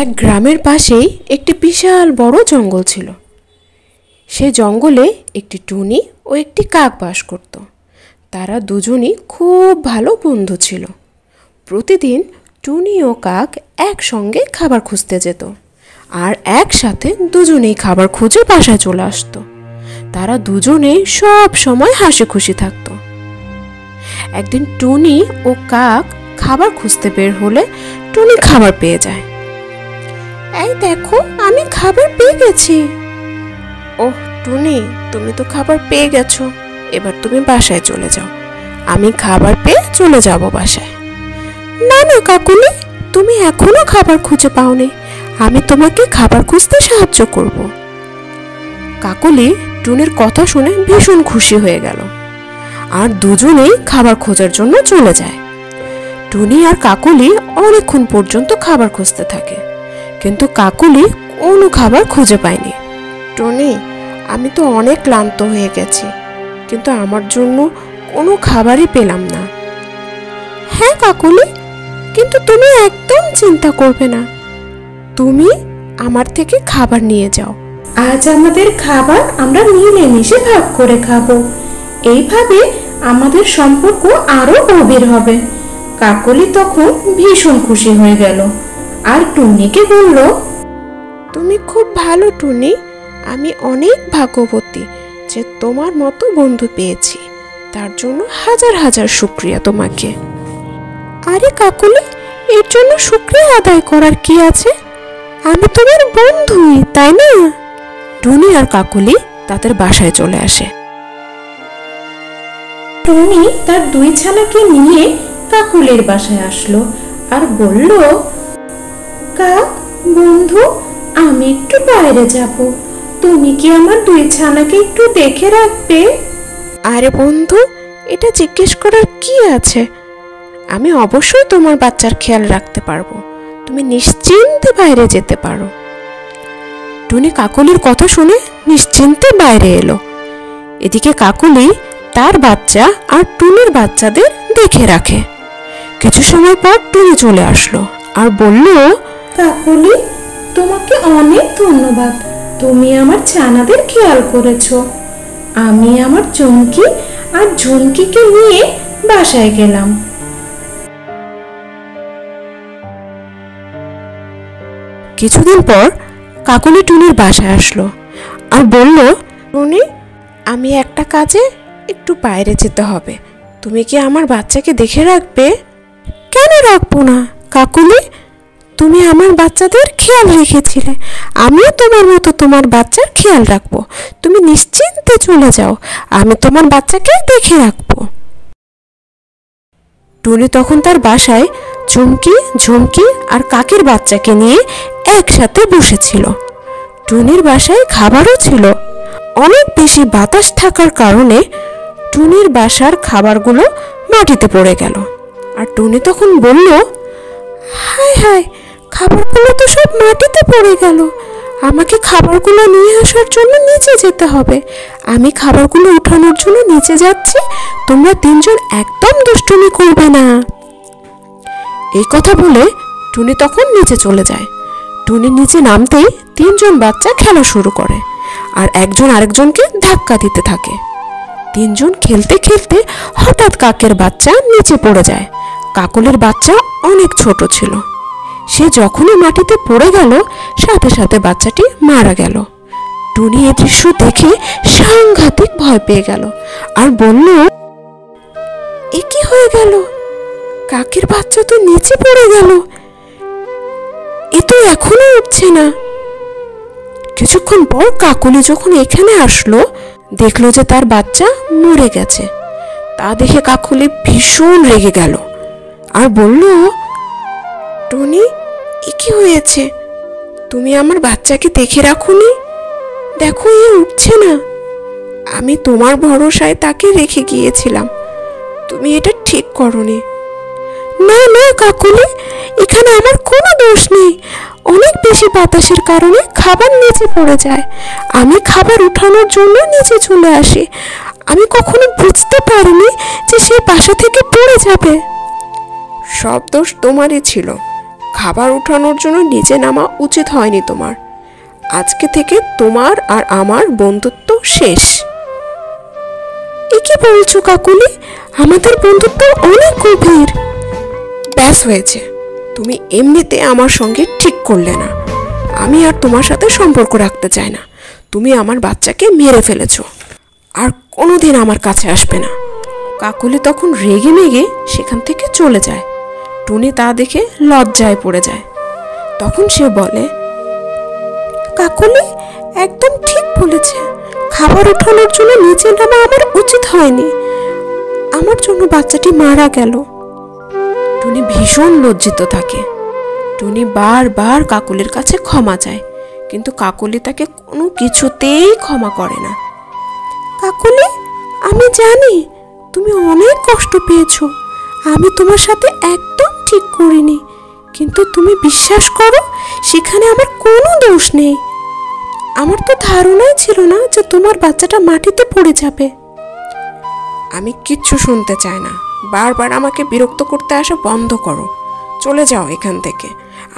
এক গ্রামের পাশেই একটি বিশাল বড় জঙ্গল ছিল। সে জঙ্গলে একটি টুনি ও একটি কাক বাস করত। তারা দুজনই খুব ভালো বন্ধু ছিল। প্রতিদিন টুনি ও কাক একসঙ্গে খাবার খুঁজতে যেত আর একসাথে দুজনেই খাবার খুঁজে বাসায় চলে আসতো। তারা দুজনেই সব সময় হাসি খুশি থাকতো। একদিন টুনি ও কাক খাবার খুঁজতে বের হলে টুনি খাবার পেয়ে যায়। এই দেখো, আমি খাবার পেয়ে গেছি। ওহ টুনি, তুমি তো খাবার পেয়ে গেছো, এবার তুমি বাসায় চলে যাও। আমি খাবার পেয়ে চলে যাব বাসায়। না না কাকুলি, তুমি এখনো খাবার খুঁজে পাওনি, আমি তোমাকে খাবার খুঁজতে সাহায্য করব। কাকুলি টুনির কথা শুনে ভীষণ খুশি হয়ে গেল আর দুজনেই খাবার খোঁজার জন্য চলে যায়। টুনি আর কাকুলি অনেকক্ষণ পর্যন্ত খাবার খুঁজতে থাকে, কিন্তু কাকুলি কোনো খাবার খুঁজে পায়নি। টুনি, আমি তো অনেক ক্লান্ত হয়ে গেছি, কিন্তু আমার জন্য কোনো খাবারই পেলাম না। হ্যাঁ কাকুলি, কিন্তু তুমি একদম চিন্তা করবে না, তুমি আমার থেকে খাবার নিয়ে যাও। আজ আমাদের খাবার আমরা মিলেমিশে ভাগ করে খাবো, এইভাবে আমাদের সম্পর্ক আরো গভীর হবে। কাকলি তখন ভীষণ খুশি হয়ে গেল আর টুনিকে বলল, তুমি খুব ভালো টুনি, আমি অনেক ভাগ্যবতী যে তোমার মতো বন্ধু পেয়েছি, তার জন্য হাজার হাজার শুকরিয়া তোমাকে। আরে কাকুলি, এর জন্য শুকরিয়া আদায় করার কি আছে? আমি তোমার বন্ধুই, তাই না? টুনি আর কাকুলি তাদের বাসায় চলে আসে। টুনি তার দুই ছানাকে নিয়ে কাকুলির বাসায় আসলো আর বলল, কাক বন্ধু, আমি একটু বাইরে যাব, তুমি কি আমার দুই ছানাকে একটু দেখে রাখবে? আরে বন্ধু, এটা জিজ্ঞেস করার কি আছে? আমি অবশ্যই তোমার বাচ্চার খেয়াল রাখতে পারবো, তুমি নিশ্চিন্তে বাইরে যেতে পারো। টুনি কাকুলির কথা শুনে নিশ্চিন্তে বাইরে এলো। এদিকে কাকুলি তার বাচ্চা আর টুনির বাচ্চাদের দেখে রাখে। কিছু সময় পর টুনি চলে আসলো আর বলল, কাকুলি, তোমাকে অনেক ধন্যবাদ, তুমি আমার ছানাদের খেয়াল করেছো। আমি আমার চুমকি আর ঝুমকিকে নিয়ে বাসায় গেলাম। কিছুদিন পর কাকুলি টুনির বাসায় আসলো আর বলল, টুনি, আমি একটা কাজে একটু বাইরে যেতে হবে, তুমি কি আমার বাচ্চাকে দেখে রাখবে? কেন রাখবো না কাকুলি, তুমি আমার বাচ্চাদের খেয়াল রেখেছিলে, আমিও তোমার মতো তোমার বাচ্চার খেয়াল রাখবো, তুমি নিশ্চিন্তে চলে যাও, আমি তোমার বাচ্চাকে দেখে রাখবো। টুনি তখন তার বাসায় চুমকি, ঝুমকি আর কাকের বাচ্চাকে নিয়ে একসাথে বসেছিল। টুনির বাসায় খাবারও ছিল। অনেক বেশি বাতাস থাকার কারণে টুনির বাসার খাবারগুলো মাটিতে পড়ে গেল। আর টুনি তখন বলল, হায় হায়, খাবারগুলো তো সব মাটিতে পড়ে গেল, আমাকে খাবারগুলো নিয়ে আসার জন্য নিচে যেতে হবে। আমি খাবারগুলো উঠানোর জন্য নিচে যাচ্ছি, তোমরা তিনজন একদম দুষ্টুমি করবে না। এই কথা বলে টুনি তখন নিচে চলে যায়। টুনি নিচে নামতেই তিনজন বাচ্চা খেলা শুরু করে আর একজন আরেকজনকে ধাক্কা দিতে থাকে। তিনজন খেলতে খেলতে হঠাৎ কাকের বাচ্চা নিচে পড়ে যায়। কাকলির বাচ্চা অনেক ছোট ছিল, সে যখনই মাটিতে পড়ে গেল সাথে সাথে বাচ্চাটি মারা গেল। টুনি এই দৃশ্য দেখে সাংঘাতিক ভয় পেয়ে গেল আর বলল, এ কি হয়ে গেল? কাকের বাচ্চা তো নিচে পড়ে গেল, এ তো এখনো উঠছে না। কিছুক্ষণ পর কাকলি যখন এখানে আসলো, দেখলো যে তার বাচ্চা মরে গেছে। তা দেখে কাকলি ভীষণ রেগে গেল আর বলল, টুনি, এ কি হয়েছে? তুমি আমার বাচ্চাকে দেখে রাখোনি? দেখো, এ উঠছে না। আমি তোমার ভরসায় তাকে রেখে গিয়েছিলাম, তুমি এটা ঠিক করোনি। না না কাকুলি, এখানে আমার কোনো দোষ নেই, অনেক বেশি বাতাসের কারণে খাবার নিচে পড়ে যায়, আমি খাবার উঠানোর জন্য নিচে চলে আসি, আমি কখনো বুঝতে পারিনি যে সে বাসা থেকে পড়ে যাবে। সব দোষ তোমারই ছিল, খাবার উঠানোর জন্য নিচে নামা উচিত হয়নি তোমার। আজকে থেকে তোমার আর আমার বন্ধুত্ব শেষ। এ কি বলছো কাকুলি? আমাদের বন্ধুত্ব অনেক গভীর। ব্যাস হয়েছে, তুমি এমনিতে আমার সঙ্গে ঠিক করলে না। আমি আর তোমার সাথে সম্পর্ক রাখতে চাই না। তুমি আমার বাচ্চাকে মেরে ফেলেছো, আর কোনোদিন আমার কাছে আসবে না। কাকুলি তখন রেগে মেগে সেখান থেকে চলে যায়। টুনি তা দেখে লজ্জায় পড়ে যায়। তখন সে বলে, কাকুলি একদম ঠিক বলেছে। খাবার উঠানোর জন্য নিচে নামা আমার উচিত হয়নি। আমার জন্য বাচ্চাটি মারা গেল। টুনি ভীষণ লজ্জিত থাকে। টুনি বারবার কাকুলির কাছে ক্ষমা চায়, কিন্তু কাকুলি তাকে কোনো কিছুতেই ক্ষমা করে না। কাকুলি, আমি জানি তুমি অনেক কষ্ট পেয়েছো। আমি তোমার সাথে একদম ঠিক করিনি, কিন্তু তুমি বিশ্বাস করো, সেখানে আমার কোনো দোষ নেই। আমার তো ধারণাই ছিল না যে তোমার বাচ্চাটা মাটিতে পড়ে যাবে। আমি কিচ্ছু শুনতে চাই না। বারবার আমাকে বিরক্ত করতে আসা বন্ধ করো। চলে যাও এখান থেকে।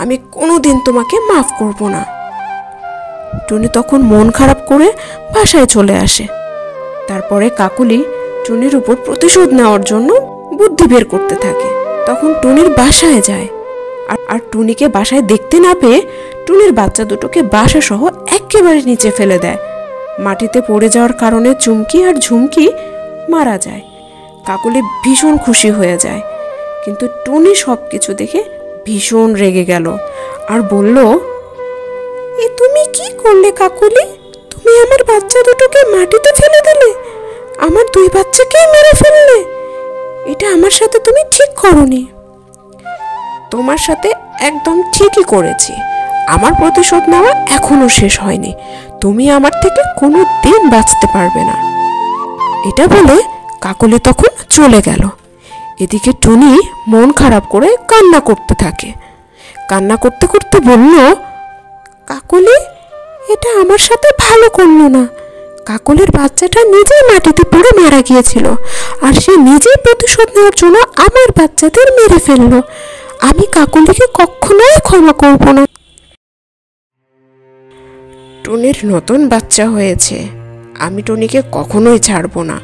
আমি কোনোদিন তোমাকে মাফ করব না। টুনি তখন মন খারাপ করে বাসায় চলে আসে। তারপরে কাকুলি টুনির উপর প্রতিশোধ নেওয়ার জন্য বুদ্ধি বের করতে থাকে। তখন টুনির বাসায় যায়, আর টুনিকে বাসায় দেখতে না পেয়ে টুনির বাচ্চা দুটোকে বাসা সহ একেবারে নিচে ফেলে দেয়। মাটিতে পড়ে যাওয়ার কারণে চুমকি আর ঝুমকি মারা যায়। কাকুলি ভীষণ খুশি হয়ে যায়, কিন্তু টুনি সব কিছু দেখে ভীষণ রেগে গেল আর বলল, এ তুমি কি করলে কাকুলি? তুমি আমার বাচ্চা দুটোকে মাটিতে ফেলে দিলে, আমার দুই বাচ্চাকেই মেরে ফেললে। এটা আমার সাথে তুমি ঠিক করোনি। তোমার সাথে একদম ঠিকই করেছি। আমার প্রতিশোধ নেওয়া এখনো শেষ হয়নি। তুমি আমার থেকে কোনো দিন বাঁচতে পারবে না। এটা বলে কাকলি তখন চলে গেল। এদিকে টুনি মন খারাপ করে কান্না করতে থাকে। কান্না করতে করতে বলল, কাকলি, এটা আমার সাথে ভালো করলো না। কাকলির বাচ্চাটা নিজেই মাটিতে পড়ে মারা গিয়েছিল, আর সে নিজেই প্রতিশোধ নেওয়ার জন্য আমার বাচ্চাদের মেরে ফেললো। আমি কাকলিকে কখনোই ক্ষমা করব না। টুনির নতুন বাচ্চা হয়েছে, আমি টুনিকে কখনোই ছাড়বো না।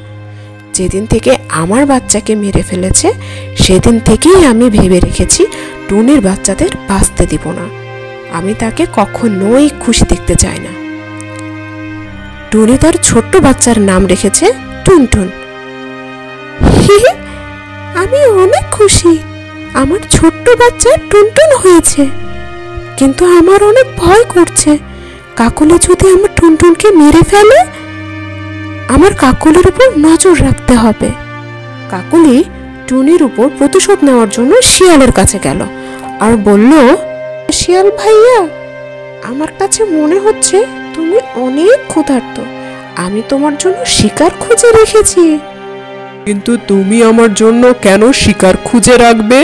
যেদিন থেকে আমার বাচ্চাকে মেরে ফেলেছে, সেদিন থেকেই আমি ভেবে রেখেছি টুনির বাচ্চাদের বাঁচতে দিব না। আমি তাকে কখনোই খুশি দেখতে চাই না। টুনি তার ছোট্ট বাচ্চার নাম রেখেছে টুনটুন। আমি অনেক খুশি আমার ছোট্ট বাচ্চা টুনটুন হয়েছে, কিন্তু আমার অনেক ভয় করছে। কাকলি যদি আমার টুনটুনকে মেরে ফেলে, আমার কাকলির উপর নজর রাখতে হবে। কাকলি টুনির উপর প্রতিশোধ নেওয়ার জন্য শিয়ালের কাছে গেল আর বলল, শিয়াল ভাইয়া, আমার কাছে মনে হচ্ছে তুমি অনেক ক্ষুধার্ত। আমি তোমার জন্য শিকার খুঁজে রেখেছি। কিন্তু তুমি আমার জন্য কেন শিকার খুঁজে রাখবে?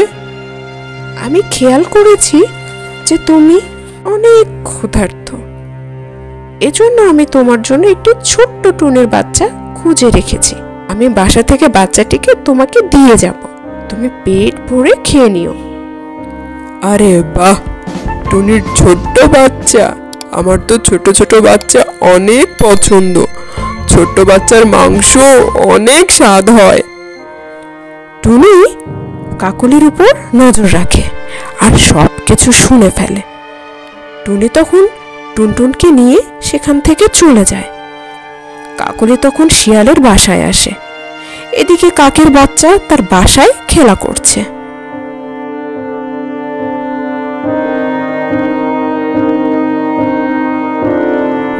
আমি খেয়াল করেছি যে তুমি অনেক ক্ষুধার্ত, এজন্য আমি তোমার জন্য একটি ছোট্ট টুনির বাচ্চা খুঁজে রেখেছি। আমি বাসা থেকে বাচ্চাটিকে তোমাকে দিয়ে যাব, তুমি পেট ভরে খেয়ে নিও। আরে বাহ, টুনির ছোট্ট বাচ্চা! আমার তো ছোট ছোট বাচ্চা অনেক পছন্দ। ছোট্ট বাচ্চার মাংস অনেক স্বাদ হয়। টুনি কাকলির উপর নজর রাখে আর সব কিছু শুনে ফেলে। টুনি তখন টুনটুনকে নিয়ে সেখান থেকে চলে যায়। কাকলি তখন শিয়ালের বাসায় আসে। এদিকে কাকের বাচ্চা তার বাসায় খেলা করছে।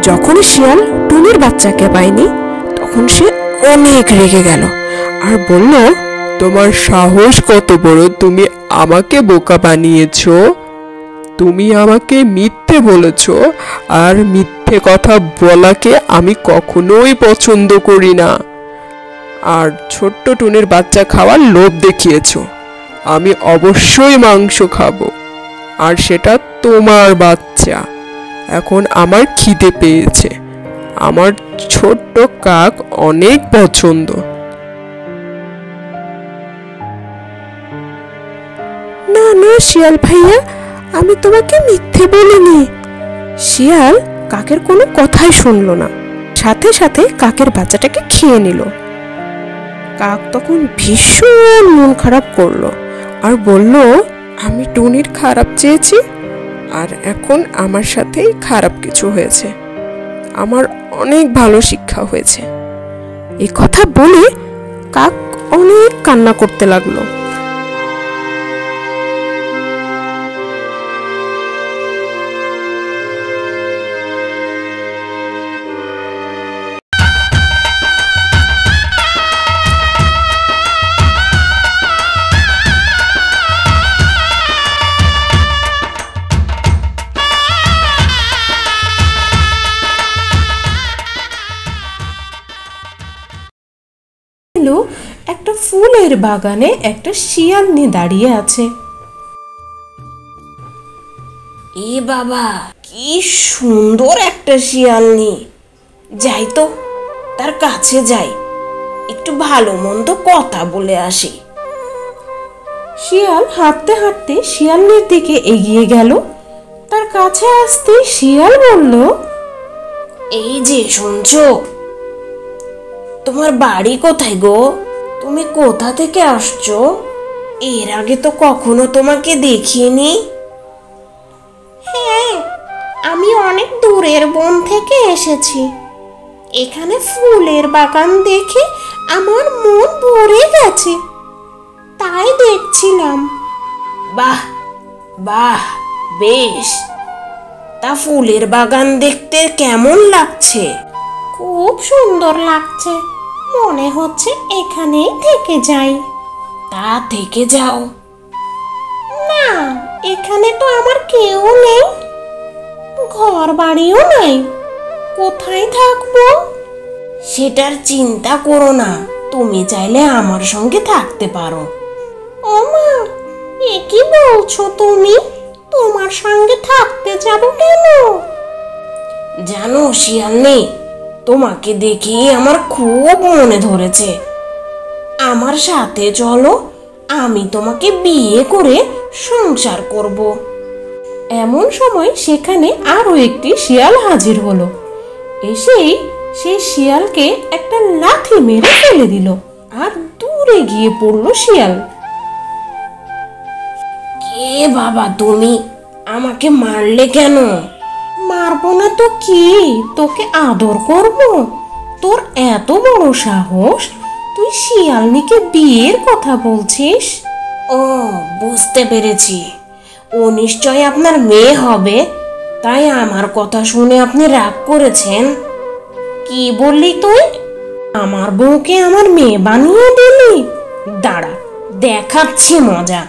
যখন শিয়াল টুনির বাচ্চাকে পায়নি, তখন সে অনেক রেগে গেল আর বলল, তোমার সাহস কত বড়, তুমি আমাকে বোকা বানিয়েছো। তুমি আমাকে মিথ্যে বলেছ, আর মিথ্যে কথা বলাকে আমি কখনোই পছন্দ করি না। আর ছোট্ট টুনির বাচ্চা খাওয়ার লোভ দেখিয়েছ। আমি অবশ্যই মাংস খাবো, আর সেটা তোমার বাচ্চা। এখন আমার খিদে পেয়েছে। আমার ছোট্ট কাক অনেক পছন্দ। না না শিয়াল ভাইয়া, আমি তোমাকে মিথ্যে বলিনি। শিয়াল কাকের কোনো কথাই শুনলো না, সাথে সাথে কাকের বাচ্চাটাকে খেয়ে নিল। কাক তখন ভীষণ মন খারাপ করলো আর বলল, আমি টুনির খারাপ চেয়েছি আর এখন আমার সাথেই খারাপ কিছু হয়েছে। আমার অনেক ভালো শিক্ষা হয়েছে। এই কথা বলে কাক অনেক কান্না করতে লাগলো। একটা ফুলের বাগানে একটা শিয়ালনি দাঁড়িয়ে আছে। এ বাবা, কি সুন্দর একটা শিয়ালনি! যাই তো, তার কাছে যাই, একটু ভালো মন্দ কথা বলে আসি। শিয়াল হাঁটতে হাঁটতে শিয়ালনির দিকে এগিয়ে গেল। তার কাছে আসতে শিয়াল বলল, এই যে শুনছো, তোমার বাড়ি কোথায় গো? তুমি কোথা থেকে আসছো? এর আগে তো কখনো তোমাকে দেখিনি। হ্যাঁ, আমি অনেক দূরের বন থেকে এসেছি। এখানে ফুলের বাগান দেখে আমার মন ভরে গেছে, তাই দেখছিলাম। বাহ বাহ, বেশ। তা ফুলের বাগান দেখতে কেমন লাগছে? খুব সুন্দর লাগছে, মনে হচ্ছে এখানেই থেকে যাই। তা থেকে যাও। না, এখানে তো আমার কেউ নেই, ঘর বাড়িও নাই, কোথায় থাকবো? সেটার চিন্তা করো না, তুমি চাইলে আমার সঙ্গে থাকতে পারো। ও মা, এ কি বলছো তুমি? তোমার সঙ্গে থাকতে যাব কেন? জানো শিয়ালনি, তোমাকে দেখি আমার খুব মনে ধরেছে। আমার সাথে চলো, আমি তোমাকে বিয়ে করে সংসার করব। এমন সময় সেখানে আরো একটি শিয়াল হাজির হলো। এসেই সেই শিয়ালকে একটা লাথি মেরে ফেলে দিল আর দূরে গিয়ে পড়ল শিয়াল। কে বাবা তুমি? আমাকে মারলে কেন? মারবো না তো কি, তোকে আদর করব? তোর এত বড় সাহস, তুই শিয়ালনিকে বিয়ের কথা বলছিস? ও, বুঝতে পেরেছি, ও নিশ্চয় আপনার মেয়ে হবে, তাই আমার কথা শুনে আপনি রাগ করেছেন। কি বললি তুই? আমার বউকে আমার মেয়ে বানিয়ে দিলি? দাঁড়া, দেখাচ্ছি মজা।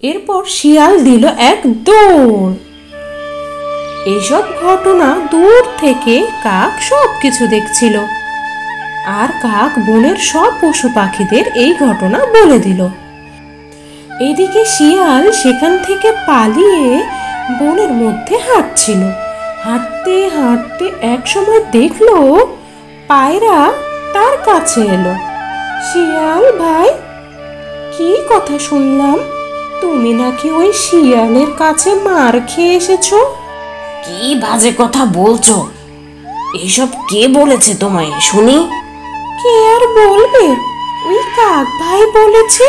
এরপর শিয়াল দিল এক দৌড়। এসব ঘটনা দূর থেকে কাক সবকিছু দেখছিল, আর কাক বনের সব পশু পাখিদের এই ঘটনা বলে দিল। এদিকে শিয়াল সেখান থেকে পালিয়ে বনের মধ্যে হাঁটছিল। হাঁটতে হাঁটতে একসময় দেখলো পায়রা তার কাছে এলো। শিয়াল ভাই, কি কথা শুনলাম, তুমি নাকি ওই শিয়ালের কাছে মার খেয়ে এসেছো? কি বাজে কথা বলছো? এসব কে বলেছে তোমায় শুনি? কে আর বলবে, ওই কাক ভাই বলেছে।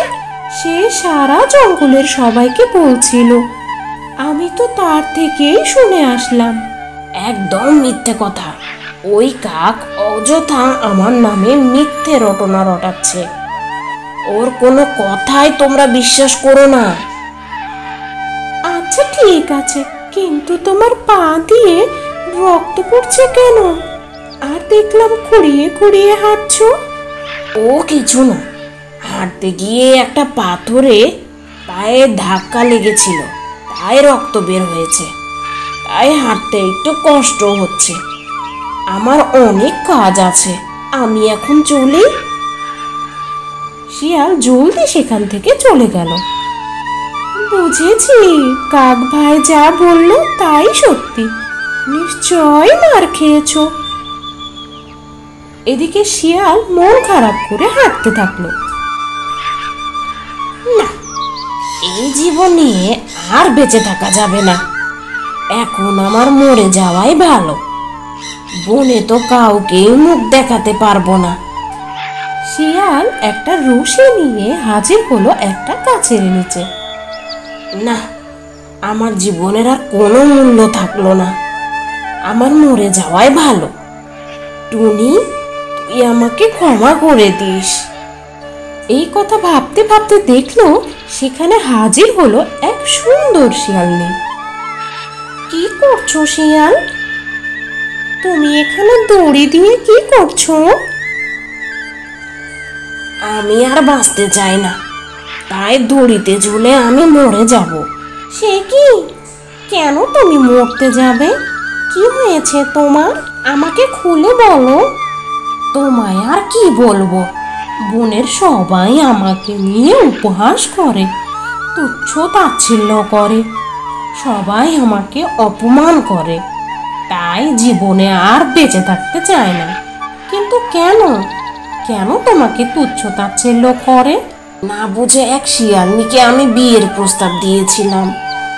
সে সারা জঙ্গলের সবাইকে বলছিল, আমি তো তার থেকেই শুনে আসলাম। একদম মিথ্যে কথা। ওই কাক অযথা আমার নামে মিথ্যে রটনা রটাচ্ছে। ওর কোনো কথাই তোমরা বিশ্বাস করো না। আচ্ছা ঠিক আছে, কিন্তু তোমার পা দিয়ে রক্ত পড়ছে কেন? আর দেখলাম খুঁড়িয়ে খুঁড়িয়ে হাঁটছো। ও কিছু না, হাঁটতে গিয়ে একটা পাথরে পায়ে ধাক্কা লেগেছিল, তাই রক্ত বের হয়েছে। তাই হাঁটতে একটু কষ্ট হচ্ছে। আমার অনেক কাজ আছে, আমি এখন চলি। শিয়াল জলদি সেখান থেকে চলে গেল। বুঝেছি, কাক ভাই যা বললো তাই সত্যি, নিশ্চয় মার খেয়েছো। এদিকে শিয়াল মন খারাপ করে হাঁটতে থাকলো। না, এই জীবনে আর বেঁচে থাকা যাবে না, এখন আমার মরে যাওয়াই ভালো। বনে তো কাউকেই মুখ দেখাতে পারবো না। শিয়াল একটা রশি নিয়ে হাজির হলো একটা গাছের নিচে। না, আমার জীবনের আর কোনো মূল্য থাকলো না, আমার মরে যাওয়াই ভালো। টুনি, তুই আমাকে ক্ষমা করে দিস। এই কথা ভাবতে ভাবতে দেখলো সেখানে হাজির হলো এক সুন্দর শিয়ালনী। কি করছো শিয়াল? তুমি এখানে দড়ি দিয়ে কি করছো? আমি আর বাঁচতে চাই না, তাই দড়িতে ঝুলে আমি মরে যাব। সে কি? কেন তুমি মরতে যাবে? কি হয়েছে তোমার? আমাকে খুলে বলো। তোমায় আর কি বলবো, বনের সবাই আমাকে নিয়ে উপহাস করে, তুচ্ছ তাচ্ছিল্য করে, সবাই আমাকে অপমান করে, তাই জীবনে আর বেঁচে থাকতে চায় না। কিন্তু কেন কেন তোমাকে তুচ্ছ তাচ্ছিল্য করে? না বুঝে এক শিয়ালনিকে আমি বিয়ের প্রস্তাব দিয়েছিলাম,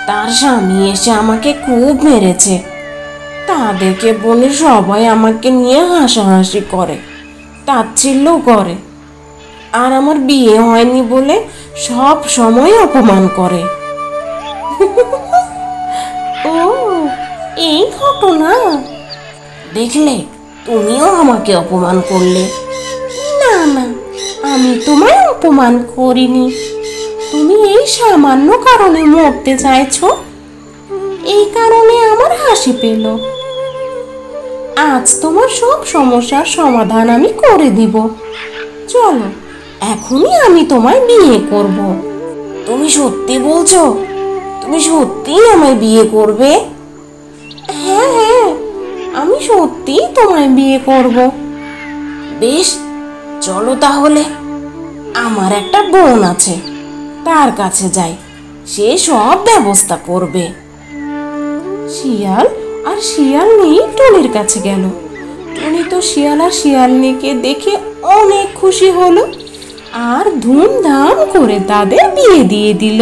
তার স্বামী এসে আমাকে খুব মেরেছে। তাদেরকে বলে সবাই আমাকে নিয়ে হাসাহাসি করে, তাচ্ছিল্য করে, আর আমার বিয়ে হয়নি বলে সব সময় অপমান করে। ও, এই ঘটনা। দেখলে, তুমিও আমাকে অপমান করলে। না না, আমি তোমায় অপমান করিনি। তুমি এই সামান্য কারণে মরতে চাইছো, এই কারণে আমার হাসি পেল। আজ তোমার সব সমস্যার সমাধান আমি করে দিব। চলো, এখনই আমি তোমায় বিয়ে করব। তুমি সত্যি বলছো? তুমি সত্যিই আমায় বিয়ে করবে? হ্যাঁ হ্যাঁ, আমি সত্যিই তোমায় বিয়ে করব। বেশ, চলো তাহলে। আমার একটা বোন আছে, তার কাছে যাই, সে সব ব্যবস্থা করবে। শিয়াল আর শিয়ালনি টুনির কাছে গেল। টুনি তো শিয়াল আর শিয়ালনিকে দেখে অনেক খুশি হলো আর ধুমধাম করে তাদের বিয়ে দিয়ে দিল।